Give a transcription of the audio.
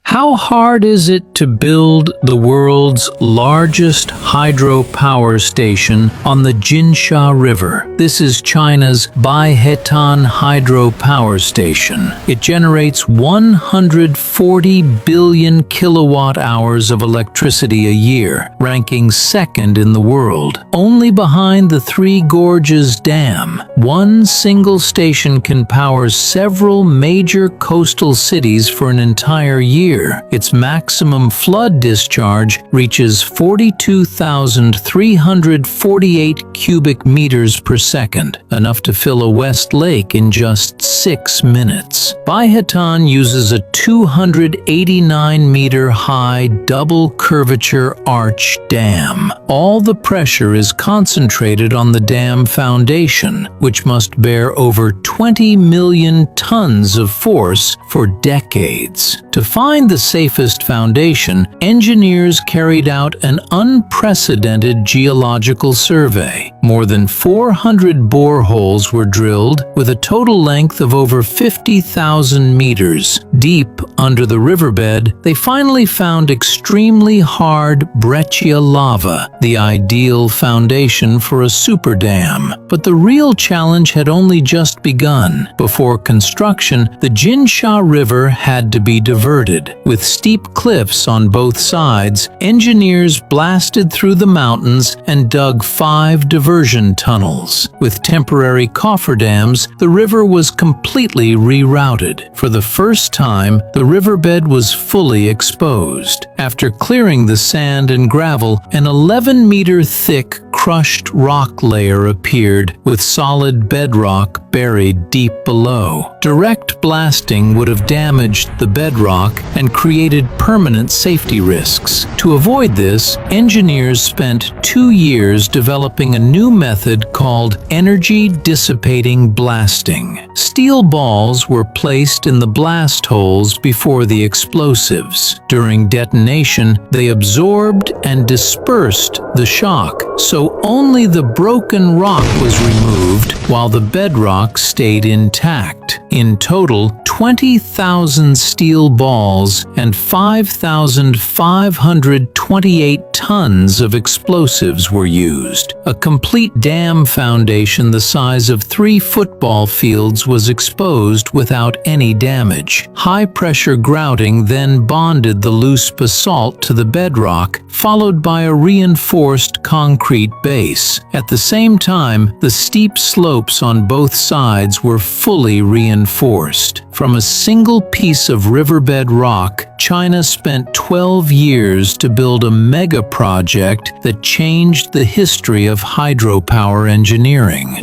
How hard is it to build the world's largest hydropower station on the Jinsha River? This is China's Baihetan Hydropower Station. It generates 140 billion kilowatt-hours of electricity a year, ranking second in the world. Only behind the Three Gorges Dam, one single station can power several major coastal cities for an entire year. Its maximum flood discharge reaches 42,348 cubic meters per second, enough to fill a West Lake in just 6 minutes. Baihetan uses a 289-meter high double curvature arch dam. All the pressure is concentrated on the dam foundation, which must bear over 20 million tons of force for decades. To find the safest foundation, engineers carried out an unprecedented geological survey. More than 400 boreholes were drilled, with a total length of over 50,000 meters. Deep under the riverbed, they finally found extremely hard breccia lava, the ideal foundation for a super dam. But the real challenge had only just begun. Before construction, the Jinsha River had to be diverted. With steep cliffs on both sides, engineers blasted through the mountains and dug 5 diversion tunnels. With temporary cofferdams, the river was completely rerouted. For the first time, the riverbed was fully exposed. After clearing the sand and gravel, an 11-meter thick crushed rock layer appeared, with solid bedrock buried deep below. Direct blasting would have damaged the bedrock and created permanent safety risks. To avoid this, engineers spent 2 years developing a new method called energy-dissipating blasting. Steel balls were placed in the blast holes before the explosives. During detonation, they absorbed and dispersed the shock, so only the broken rock was removed while the bedrock stayed intact. In total, 20,000 steel balls and 5,528 tons of explosives were used. A complete dam foundation the size of 3 football fields was exposed without any damage. High-pressure grouting then bonded the loose basalt to the bedrock, followed by a reinforced concrete base. At the same time, the steep slopes on both sides were fully reinforced. From a single piece of riverbed rock, China spent 12 years to build a mega project that changed the history of hydropower engineering.